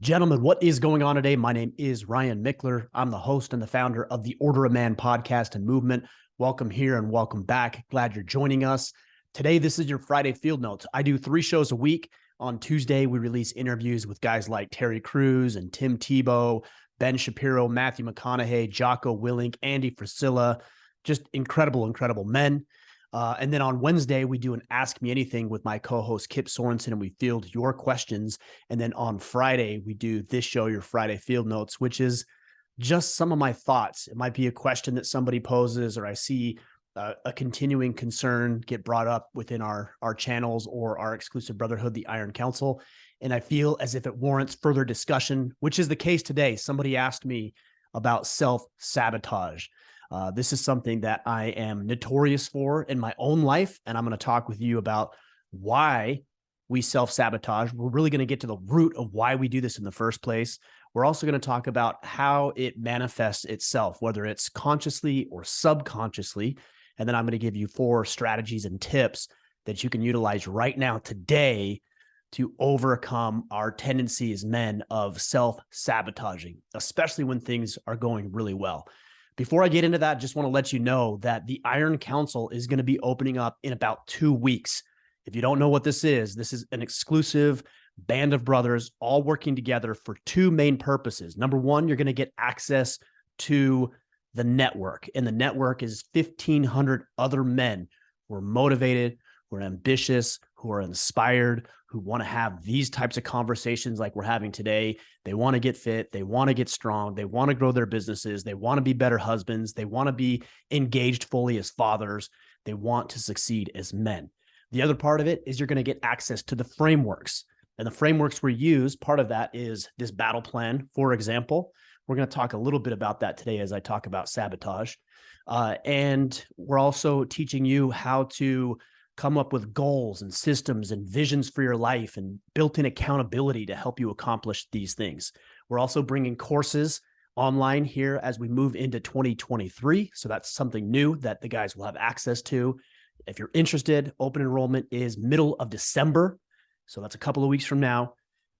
Gentlemen, what is going on today? My name is Ryan Mickler. I'm the host and the founder of the Order of Man podcast and movement. Welcome here and welcome back. Glad you're joining us. Today, this is your Friday Field Notes. I do 3 shows a week. On Tuesday, we release interviews with guys like Terry Crews and Tim Tebow, Ben Shapiro, Matthew McConaughey, Jocko Willink, Andy Frisilla. Just incredible, incredible men. And then on Wednesday, we do an Ask Me Anything with my co-host Kip Sorensen, and we field your questions. And then on Friday, we do this show, your Friday Field Notes, which is just some of my thoughts. It might be a question that somebody poses, or I see a continuing concern get brought up within our channels or our exclusive brotherhood, the Iron Council. And I feel as if it warrants further discussion, which is the case today. Somebody asked me about self-sabotage. This is something that I am notorious for in my own life, and I'm going to talk with you about why we self-sabotage. We're really going to get to the root of why we do this in the first place. We're also going to talk about how it manifests itself, whether it's consciously or subconsciously. And then I'm going to give you 4 strategies and tips that you can utilize right now today to overcome our tendency as men of self-sabotaging, especially when things are going really well. Before I get into that, just want to let you know that the Iron Council is going to be opening up in about 2 weeks. If you don't know what this is an exclusive band of brothers all working together for 2 main purposes. Number one, you're going to get access to the network, and the network is 1,500 other men who are motivated, who are ambitious, who are inspired, who want to have these types of conversations like we're having today. They want to get fit. They want to get strong. They want to grow their businesses. They want to be better husbands. They want to be engaged fully as fathers. They want to succeed as men. The other part of it is you're going to get access to the frameworks. And the frameworks we use, part of that is this battle plan, for example. We're going to talk a little bit about that today as I talk about sabotage. And we're also teaching you how to come up with goals and systems and visions for your life and built-in accountability to help you accomplish these things. We're also bringing courses online here as we move into 2023. So that's something new that the guys will have access to. If you're interested, open enrollment is middle of December. So that's a couple of weeks from now.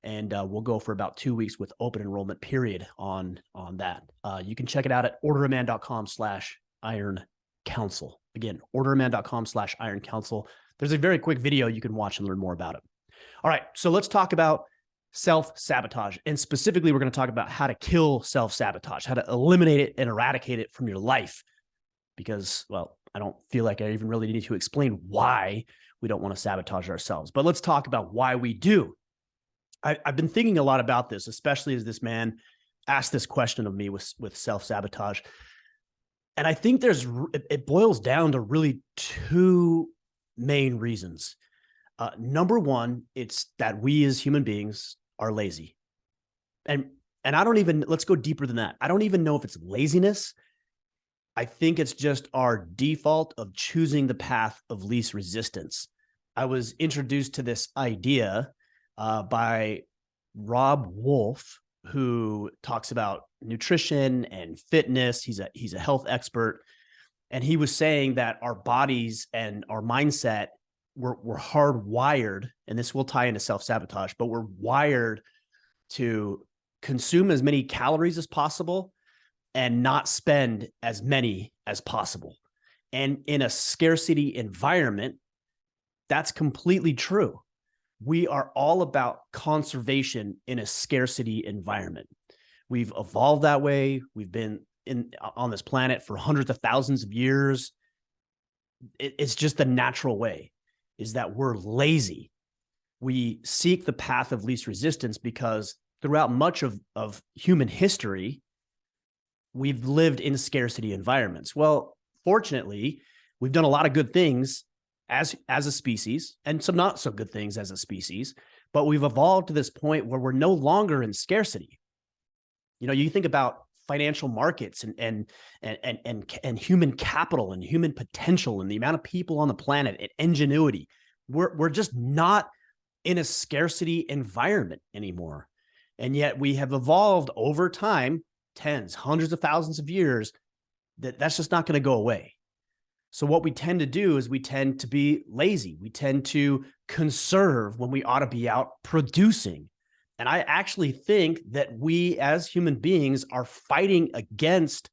And we'll go for about 2 weeks with open enrollment period on that. You can check it out at orderofman.com/iron council. Again, orderofman.com/iron council. There's a very quick video you can watch and learn more about it. All right, so let's talk about self-sabotage. And specifically, we're going to talk about how to kill self-sabotage, how to eliminate it and eradicate it from your life. Because, well, I don't feel like I even really need to explain why we don't want to sabotage ourselves. But let's talk about why we do. I've been thinking a lot about this, especially as this man asked this question of me with self-sabotage. And I think it boils down to really 2 main reasons. Number one, it's that we as human beings are lazy. And let's go deeper than that. I don't even know if it's laziness. I think it's just our default of choosing the path of least resistance. I was introduced to this idea by Rob Wolf, who talks about nutrition and fitness. He's a health expert. And he was saying that our bodies and our mindset we're hardwired, and this will tie into self-sabotage, but we're wired to consume as many calories as possible and not spend as many as possible. And in a scarcity environment, that's completely true. We are all about conservation in a scarcity environment. We've evolved that way. We've been on this planet for hundreds of thousands of years. It's just the natural way, is that we're lazy. We seek the path of least resistance because throughout much of human history, we've lived in scarcity environments. Well, fortunately, we've done a lot of good things as a species and some not so good things as a species, but we've evolved to this point where we're no longer in scarcity. You know, you think about financial markets and human capital and human potential and the amount of people on the planet and ingenuity. We're just not in a scarcity environment anymore. And yet we have evolved over time, tens, hundreds of thousands of years, that's just not going to go away. So what we tend to do is we tend to be lazy. We tend to conserve when we ought to be out producing, And I actually think that we as human beings are fighting against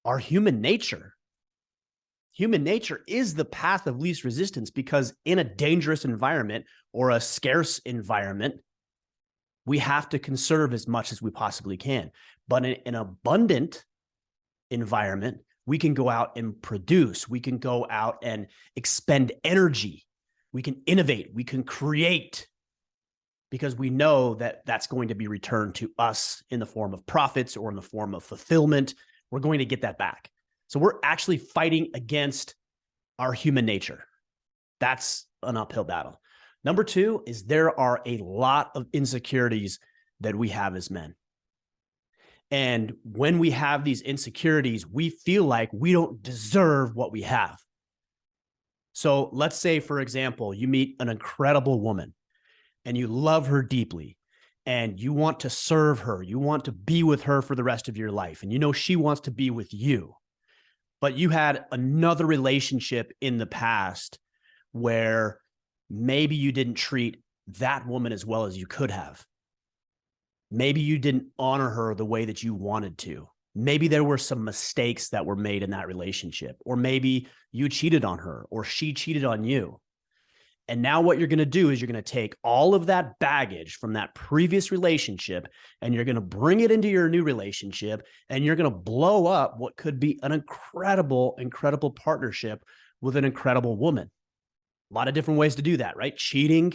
our human nature. Human nature is the path of least resistance because in a dangerous environment or a scarce environment, we have to conserve as much as we possibly can. But in an abundant environment, we can go out and produce. We can go out and expend energy. We can innovate. We can create because we know that that's going to be returned to us in the form of profits or in the form of fulfillment. We're going to get that back. So we're actually fighting against our human nature. That's an uphill battle. Number two is there are a lot of insecurities that we have as men. And when we have these insecurities, we feel like we don't deserve what we have. So let's say, for example, you meet an incredible woman and you love her deeply and you want to serve her. You want to be with her for the rest of your life. And you know she wants to be with you. But you had another relationship in the past where maybe you didn't treat that woman as well as you could have. Maybe you didn't honor her the way that you wanted to. Maybe there were some mistakes that were made in that relationship, or maybe you cheated on her or she cheated on you. And now what you're going to do is you're going to take all of that baggage from that previous relationship and you're going to bring it into your new relationship and you're going to blow up what could be an incredible, incredible partnership with an incredible woman. A lot of different ways to do that, right? Cheating,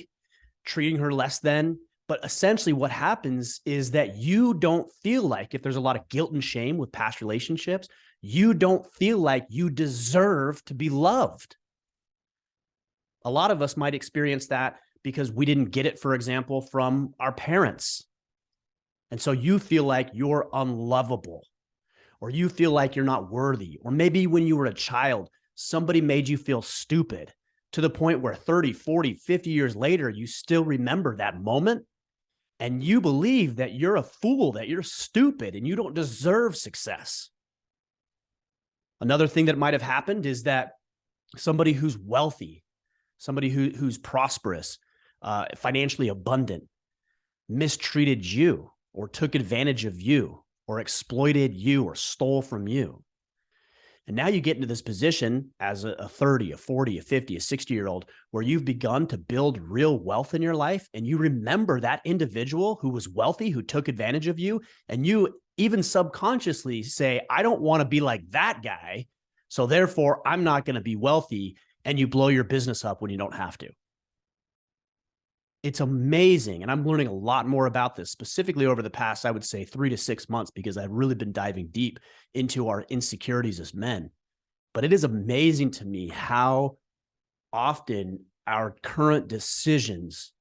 treating her less than. But essentially what happens is that you don't feel like, if there's a lot of guilt and shame with past relationships, you don't feel like you deserve to be loved. A lot of us might experience that because we didn't get it, for example, from our parents. And so you feel like you're unlovable, or you feel like you're not worthy. Or maybe when you were a child, somebody made you feel stupid to the point where 30, 40, 50 years later, you still remember that moment. And you believe that you're a fool, that you're stupid, and you don't deserve success. Another thing that might have happened is that somebody who's wealthy, somebody who's prosperous, financially abundant, mistreated you or took advantage of you or exploited you or stole from you. And now you get into this position as a 30, a 40, a 50, a 60-year-old where you've begun to build real wealth in your life. And you remember that individual who was wealthy, who took advantage of you. And you even subconsciously say, I don't want to be like that guy. So therefore, I'm not going to be wealthy. And you blow your business up when you don't have to. It's amazing. And I'm learning a lot more about this, specifically over the past, I would say 3 to 6 months, because I've really been diving deep into our insecurities as men. But it is amazing to me how often our current decisions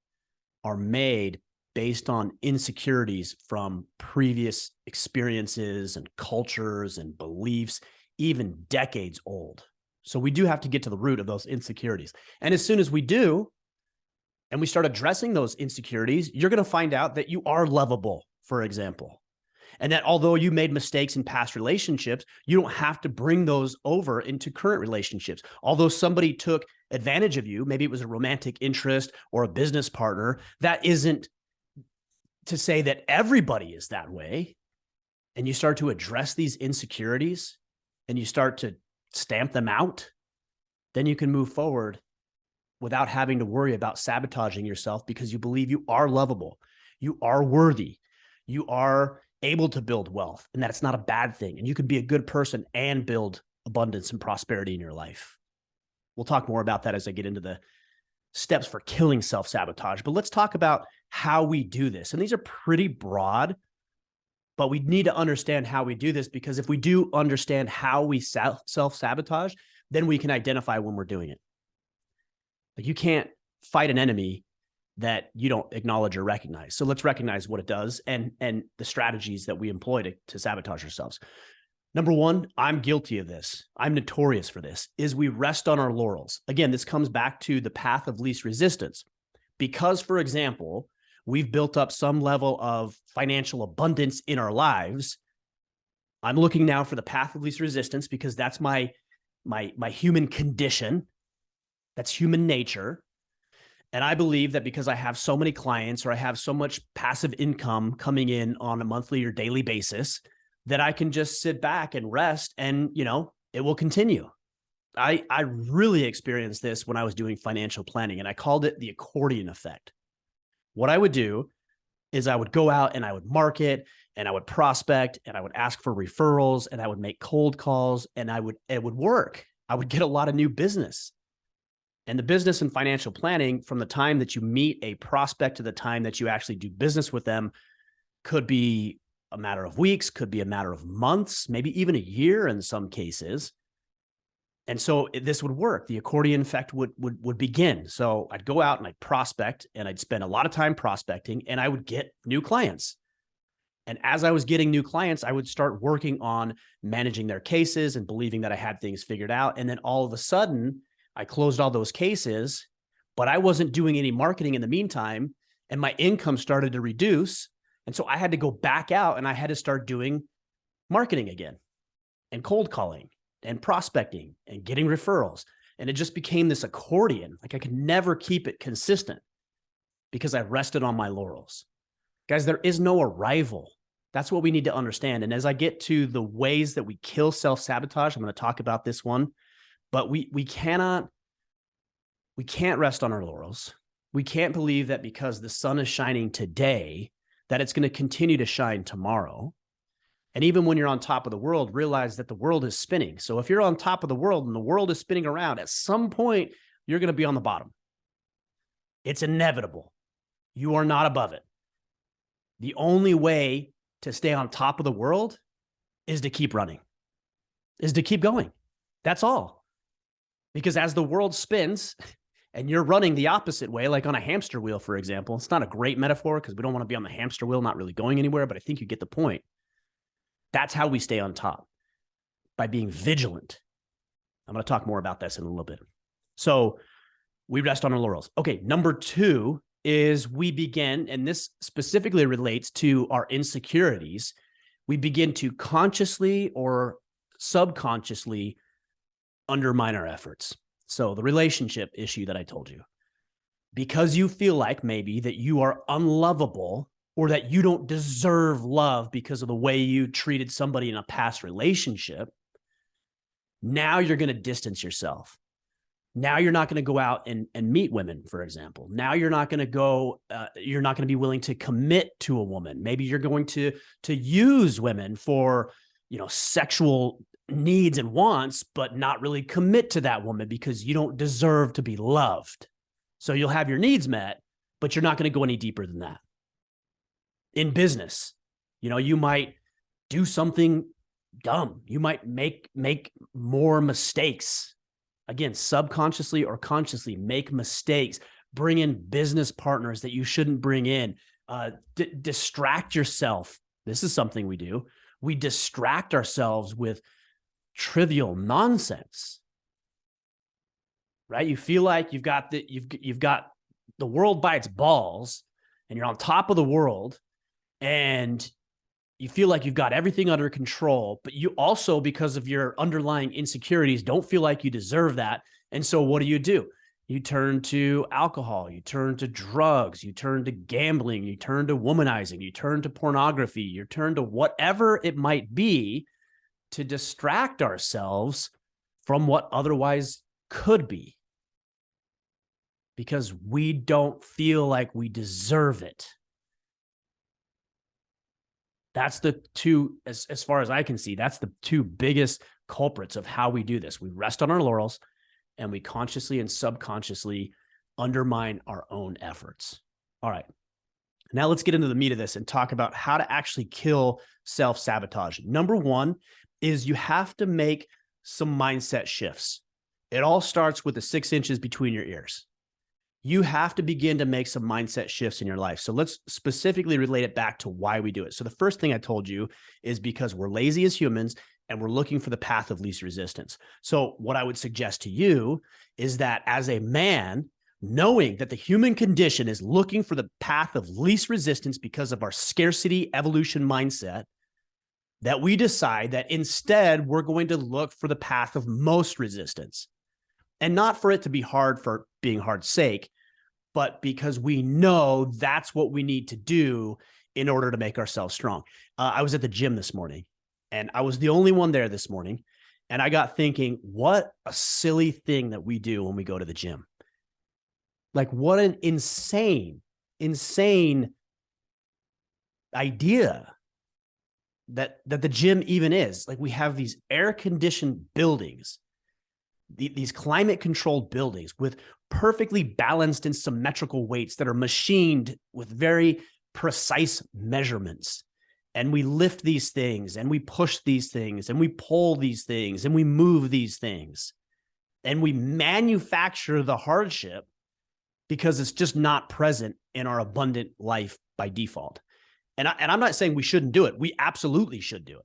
are made based on insecurities from previous experiences and cultures and beliefs, even decades old. So we do have to get to the root of those insecurities. And as soon as we do, and we start addressing those insecurities, you're going to find out that you are lovable, for example. And that although you made mistakes in past relationships, you don't have to bring those over into current relationships. Although somebody took advantage of you, maybe it was a romantic interest or a business partner, that isn't to say that everybody is that way. And you start to address these insecurities and you start to stamp them out, then you can move forward without having to worry about sabotaging yourself, because you believe you are lovable, you are worthy, you are able to build wealth, and that it's not a bad thing. And you can be a good person and build abundance and prosperity in your life. We'll talk more about that as I get into the steps for killing self-sabotage. But let's talk about how we do this. And these are pretty broad, but we need to understand how we do this, because if we do understand how we self-sabotage, then we can identify when we're doing it. Like, you can't fight an enemy that you don't acknowledge or recognize. So let's recognize what it does and the strategies that we employ to sabotage ourselves. Number one, I'm guilty of this, I'm notorious for this, is we rest on our laurels. Again, this comes back to the path of least resistance. Because, for example, we've built up some level of financial abundance in our lives, I'm looking now for the path of least resistance, because that's my human condition. That's human nature. And I believe that because I have so many clients or I have so much passive income coming in on a monthly or daily basis, that I can just sit back and rest and, it will continue. I really experienced this when I was doing financial planning, and I called it the accordion effect. What I would do is I would go out and I would market and I would prospect and I would ask for referrals and I would make cold calls and it would work. I would get a lot of new business. And the business and financial planning, from the time that you meet a prospect to the time that you actually do business with them, could be a matter of weeks, could be a matter of months, maybe even a year in some cases. And so this would work. The accordion effect would begin. So I'd go out and I'd prospect and I'd spend a lot of time prospecting and I would get new clients. And as I was getting new clients, I would start working on managing their cases and believing that I had things figured out. And then all of a sudden, I closed all those cases, but I wasn't doing any marketing in the meantime, and my income started to reduce. And so I had to go back out and I had to start doing marketing again and cold calling and prospecting and getting referrals. And it just became this accordion. Like I could never keep it consistent because I rested on my laurels. Guys, there is no arrival. That's what we need to understand. And as I get to the ways that we kill self-sabotage, I'm going to talk about this one, but we can't rest on our laurels. We can't believe that because the sun is shining today, that it's going to continue to shine tomorrow. And even when you're on top of the world, realize that the world is spinning. So if you're on top of the world and the world is spinning around, at some point, you're going to be on the bottom. It's inevitable. You are not above it. The only way to stay on top of the world is to keep running, is to keep going. That's all. Because as the world spins and you're running the opposite way, like on a hamster wheel, for example, it's not a great metaphor because we don't want to be on the hamster wheel, not really going anywhere, but I think you get the point. That's how we stay on top, by being vigilant. I'm going to talk more about this in a little bit. So we rest on our laurels. Okay, number 2 is we begin, and this specifically relates to our insecurities, we begin to consciously or subconsciously undermine our efforts. So the relationship issue that I told you, because you feel like maybe that you are unlovable or that you don't deserve love because of the way you treated somebody in a past relationship, now you're going to distance yourself. Now you're not going to go out and meet women, for example. Now you're not going to go, you're not going to be willing to commit to a woman. Maybe you're going to use women for, sexual needs and wants, but not really commit to that woman because you don't deserve to be loved. So you'll have your needs met, but you're not going to go any deeper than that. In business, you might do something dumb. You might make more mistakes. Again, subconsciously or consciously make mistakes, bring in business partners that you shouldn't bring in, distract yourself. This is something we do. We distract ourselves with trivial nonsense, right? You feel like you've got the world by its balls and you're on top of the world and you feel like you've got everything under control, but you also, because of your underlying insecurities, don't feel like you deserve that. And so what do? You turn to alcohol, you turn to drugs, you turn to gambling, you turn to womanizing, you turn to pornography, you turn to whatever it might be to distract ourselves from what otherwise could be, because we don't feel like we deserve it. That's the two, as far as I can see, that's the two biggest culprits of how we do this. We rest on our laurels and we consciously and subconsciously undermine our own efforts. All right. Now let's get into the meat of this and talk about how to actually kill self-sabotage. Number 1 is you have to make some mindset shifts. It all starts with the 6 inches between your ears. You have to begin to make some mindset shifts in your life. So let's specifically relate it back to why we do it. So the first thing I told you is because we're lazy as humans and we're looking for the path of least resistance. So what I would suggest to you is that as a man, knowing that the human condition is looking for the path of least resistance because of our scarcity evolution mindset, that we decide that instead we're going to look for the path of most resistance. And not for it to be hard for being hard's sake, but because we know that's what we need to do in order to make ourselves strong. I was at the gym this morning, and I was the only one there this morning. And I got thinking, what a silly thing that we do when we go to the gym. Like, what an insane idea that the gym even is. Like, we have these air-conditioned buildings, these climate-controlled buildings with perfectly balanced and symmetrical weights that are machined with very precise measurements. And we lift these things, and we push these things, and we pull these things, and we move these things. And we manufacture the hardship because it's just not present in our abundant life by default. And I'm not saying we shouldn't do it. We absolutely should do it.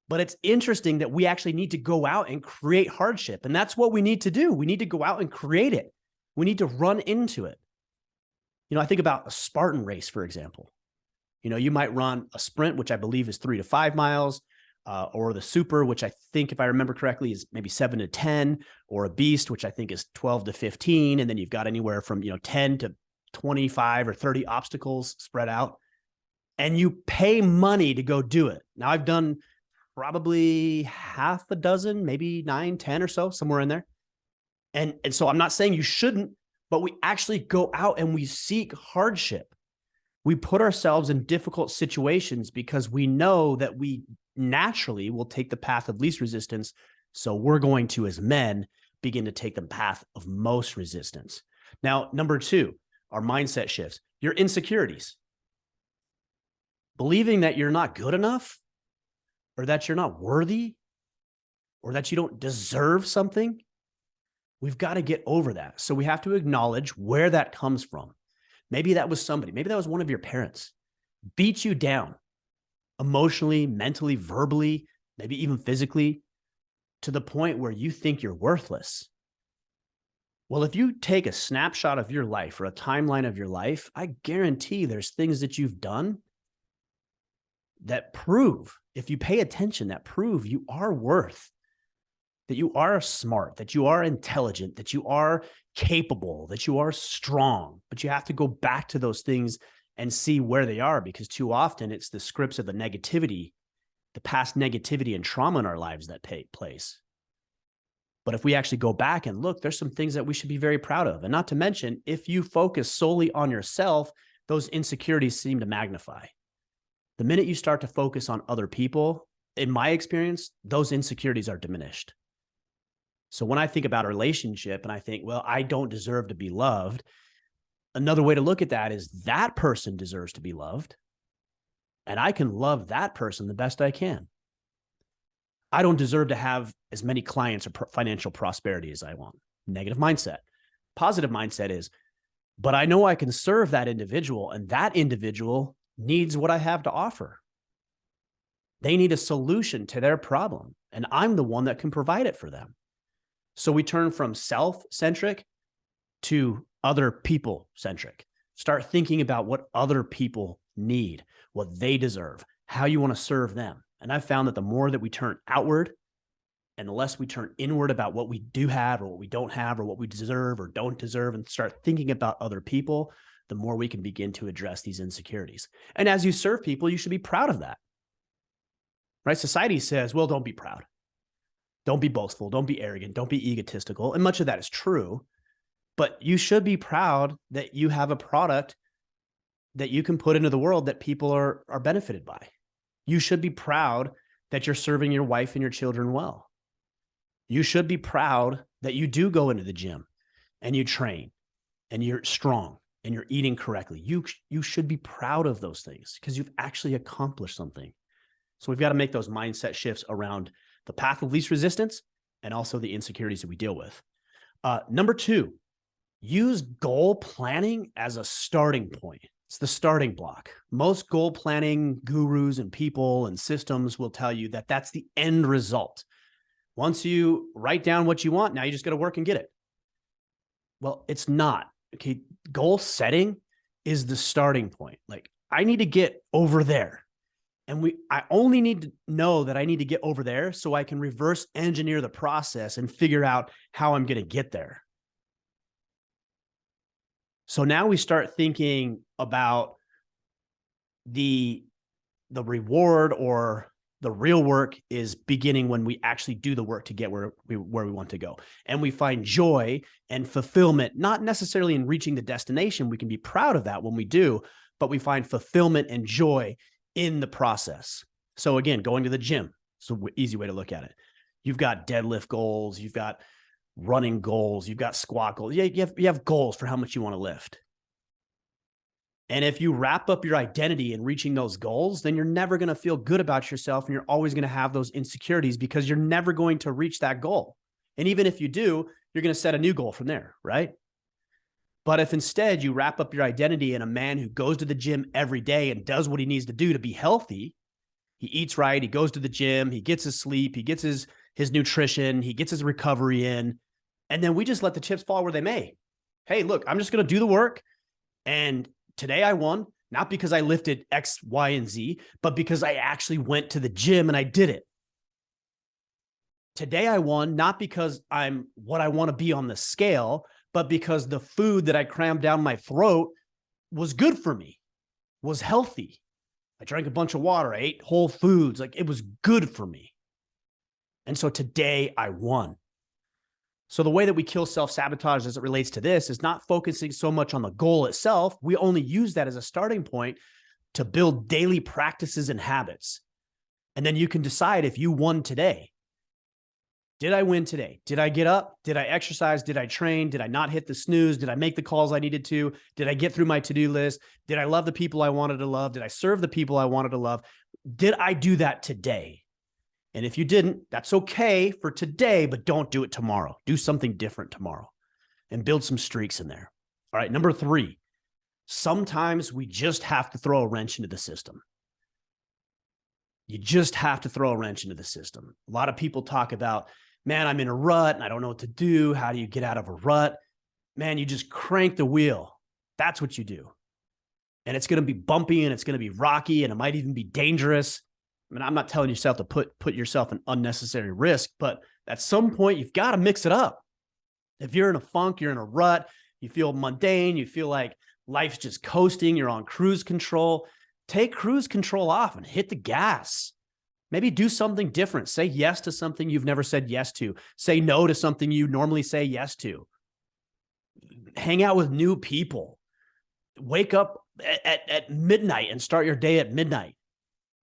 But it's interesting that we actually need to go out and create hardship. And that's what we need to do. We need to go out and create it. We need to run into it. I think about a Spartan race, for example. You might run a sprint, which I believe is 3 to 5 miles, or the super, which I think, if I remember correctly, is maybe 7 to 10, or a beast, which I think is 12 to 15. And then you've got anywhere from, 10 to 25 or 30 obstacles spread out. And you pay money to go do it. Now, I've done probably half a dozen, maybe 9, 10 or so, somewhere in there. And so I'm not saying you shouldn't, but we actually go out and we seek hardship. We put ourselves in difficult situations because we know that we naturally will take the path of least resistance. So we're going to, as men, begin to take the path of most resistance. Now, number 2, our mindset shifts. Your insecurities. Believing that you're not good enough, or that you're not worthy, or that you don't deserve something. We've got to get over that. So we have to acknowledge where that comes from. Maybe that was somebody, maybe that was one of your parents, beat you down emotionally, mentally, verbally, maybe even physically, to the point where you think you're worthless. Well, if you take a snapshot of your life or a timeline of your life, I guarantee there's things that you've done that prove, if you pay attention, that prove you are worth, that you are smart, that you are intelligent, that you are capable, that you are strong. But you have to go back to those things and see where they are, because too often it's the scripts of the negativity, the past negativity and trauma in our lives that take place. But if we actually go back and look, there's some things that we should be very proud of. And not to mention, if you focus solely on yourself, those insecurities seem to magnify. The minute you start to focus on other people, in my experience, those insecurities are diminished. So when I think about a relationship and I think, well, I don't deserve to be loved, another way to look at that is that person deserves to be loved, and I can love that person the best I can. I don't deserve to have as many clients or financial prosperity as I want. Negative mindset. Positive mindset is, but I know I can serve that individual, and that individual needs what I have to offer. They need a solution to their problem, and I'm the one that can provide it for them. So we turn from self-centric to other people-centric. Start thinking about what other people need, what they deserve, how you want to serve them. And I've found that the more that we turn outward and the less we turn inward about what we do have or what we don't have or what we deserve or don't deserve, and start thinking about other people, the more we can begin to address these insecurities. And as you serve people, you should be proud of that, right? Society says, well, don't be proud. Don't be boastful. Don't be arrogant. Don't be egotistical. And much of that is true, but you should be proud that you have a product that you can put into the world that people are benefited by. You should be proud that you're serving your wife and your children well. You should be proud that you do go into the gym and you train and you're strong and you're eating correctly. You should be proud of those things because you've actually accomplished something. So we've got to make those mindset shifts around the path of least resistance and also the insecurities that we deal with. Number 2, use goal planning as a starting point. It's the starting block. Most goal planning gurus and people and systems will tell you that that's the end result. Once you write down what you want, now you just got to work and get it. Well, it's not. Okay. Goal setting is the starting point. Like, I need to get over there. And I only need to know that I need to get over there so I can reverse engineer the process and figure out how I'm going to get there. So now we start thinking about the reward, or the real work is beginning when we actually do the work to get where we want to go. And we find joy and fulfillment, not necessarily in reaching the destination. We can be proud of that when we do, but we find fulfillment and joy in the process. So again, going to the gym, it's an easy way to look at it. You've got deadlift goals, you've got running goals, you've got squat goals. You have goals for how much you want to lift. And if you wrap up your identity in reaching those goals, then you're never going to feel good about yourself, and you're always going to have those insecurities because you're never going to reach that goal. And even if you do, you're going to set a new goal from there, right? But if instead you wrap up your identity in a man who goes to the gym every day and does what he needs to do to be healthy, he eats right, he goes to the gym, he gets his sleep, he gets his nutrition, he gets his recovery in, and then we just let the chips fall where they may. Hey, look, I'm just going to do the work, and today I won, not because I lifted X, Y, and Z, but because I actually went to the gym and I did it. Today I won, not because I'm what I want to be on the scale, but because the food that I crammed down my throat was good for me, was healthy. I drank a bunch of water. I ate whole foods. Like, it was good for me. And so today I won. So the way that we kill self-sabotage as it relates to this is not focusing so much on the goal itself. We only use that as a starting point to build daily practices and habits. And then you can decide if you won today. Did I win today? Did I get up? Did I exercise? Did I train? Did I not hit the snooze? Did I make the calls I needed to? Did I get through my to-do list? Did I love the people I wanted to love? Did I serve the people I wanted to love? Did I do that today? And if you didn't, that's okay for today, but don't do it tomorrow. Do something different tomorrow and build some streaks in there. All right, number 3, sometimes we just have to throw a wrench into the system. You just have to throw a wrench into the system. A lot of people talk about, man, I'm in a rut and I don't know what to do. How do you get out of a rut? Man, you just crank the wheel. That's what you do. And it's going to be bumpy and it's going to be rocky and it might even be dangerous. I mean, I'm not telling yourself to put yourself in unnecessary risk, but at some point you've got to mix it up. If you're in a funk, you're in a rut, you feel mundane, you feel like life's just coasting, you're on cruise control, take cruise control off and hit the gas. Maybe do something different. Say yes to something you've never said yes to. Say no to something you normally say yes to. Hang out with new people. Wake up at midnight and start your day at midnight.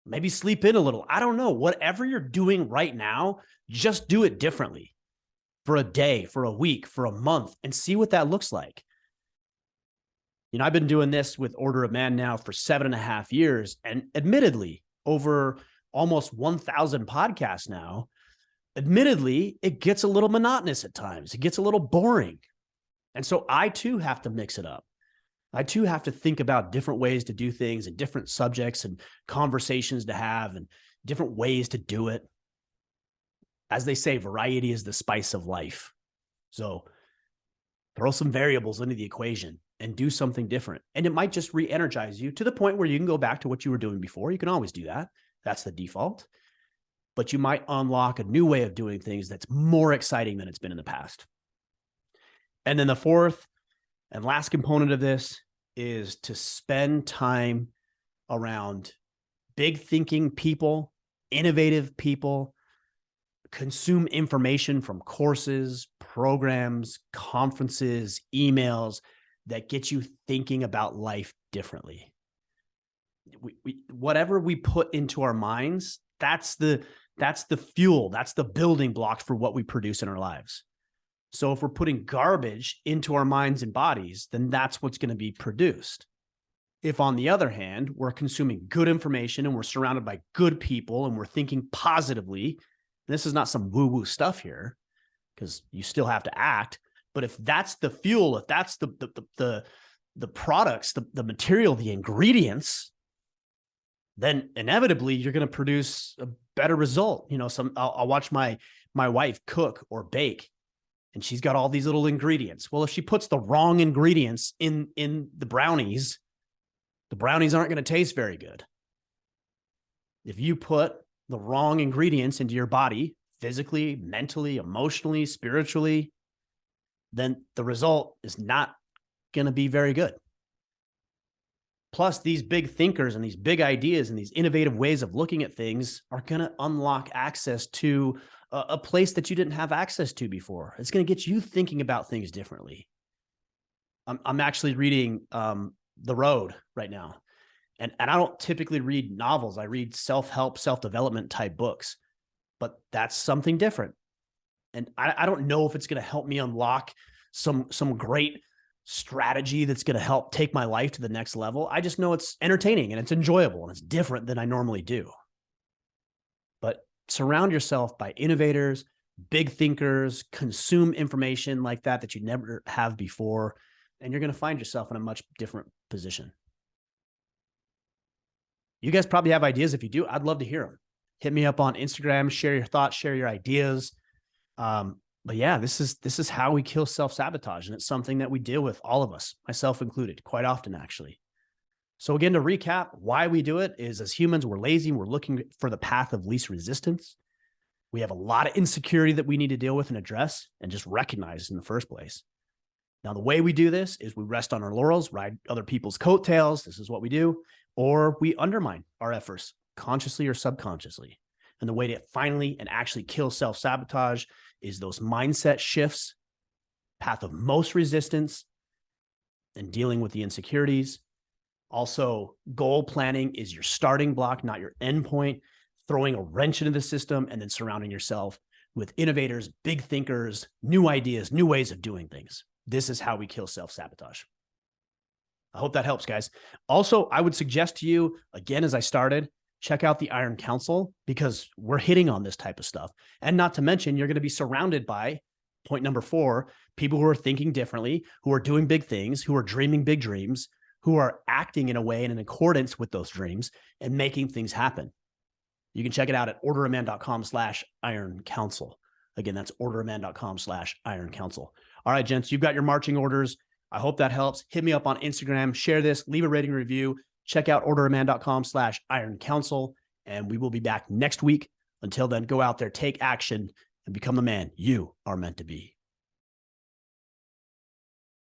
Maybe sleep in a little. I don't know. Whatever you're doing right now, just do it differently for a day, for a week, for a month, and see what that looks like. You know, I've been doing this with Order of Man now for 7.5 years, and admittedly, over almost 1,000 podcasts now, admittedly, it gets a little monotonous at times. It gets a little boring. And so I too have to mix it up. I too have to think about different ways to do things and different subjects and conversations to have and different ways to do it. As they say, variety is the spice of life. So throw some variables into the equation and do something different. And it might just re-energize you to the point where you can go back to what you were doing before. You can always do that. That's the default. But you might unlock a new way of doing things that's more exciting than it's been in the past. And then the fourth and last component of this is to spend time around big thinking people, innovative people, consume information from courses, programs, conferences, emails that get you thinking about life differently. Whatever we put into our minds, that's the fuel, that's the building blocks for what we produce in our lives. So if we're putting garbage into our minds and bodies, then that's what's going to be produced. If, on the other hand, we're consuming good information and we're surrounded by good people and we're thinking positively, this is not some woo-woo stuff here, because you still have to act. But if that's the fuel, if that's the products, the material, the ingredients, then inevitably you're going to produce a better result. You know, I'll watch my wife cook or bake, and she's got all these little ingredients. Well, if she puts the wrong ingredients in the brownies aren't going to taste very good. If you put the wrong ingredients into your body, physically, mentally, emotionally, spiritually, then the result is not going to be very good. Plus, these big thinkers and these big ideas and these innovative ways of looking at things are going to unlock access to a place that you didn't have access to before. It's going to get you thinking about things differently. I'm actually reading The Road right now. And I don't typically read novels. I read self-help, self-development type books, but that's something different. And I don't know if it's going to help me unlock some great strategy that's going to help take my life to the next level. I just know it's entertaining and it's enjoyable and it's different than I normally do. But surround yourself by innovators, big thinkers, consume information like that you never have before, and you're going to find yourself in a much different position. You guys probably have ideas. If you do, I'd love to hear them. Hit me up on Instagram, share your thoughts, share your ideas. But yeah, this is how we kill self-sabotage. And it's something that we deal with, all of us, myself included, quite often, actually. So again, to recap, why we do it is as humans, we're lazy. We're looking for the path of least resistance. We have a lot of insecurity that we need to deal with and address and just recognize in the first place. Now, the way we do this is we rest on our laurels, ride other people's coattails. This is what we do. Or we undermine our efforts consciously or subconsciously. And the way to finally and actually kill self-sabotage is those mindset shifts, path of most resistance, and dealing with the insecurities. Also, goal planning is your starting block, not your end point. Throwing a wrench into the system and then surrounding yourself with innovators, big thinkers, new ideas, new ways of doing things. This is how we kill self-sabotage. I hope that helps, guys. Also, I would suggest to you, again, as I started, check out the Iron Council because we're hitting on this type of stuff. And not to mention, you're going to be surrounded by, point number 4, people who are thinking differently, who are doing big things, who are dreaming big dreams, who are acting in a way and in accordance with those dreams and making things happen. You can check it out at orderaman.com/Iron Council. Again, that's orderaman.com/Iron Council. All right, gents, you've got your marching orders. I hope that helps. Hit me up on Instagram, share this, leave a rating review. Check out orderaman.com/Iron Council, and we will be back next week. Until then, go out there, take action, and become the man you are meant to be.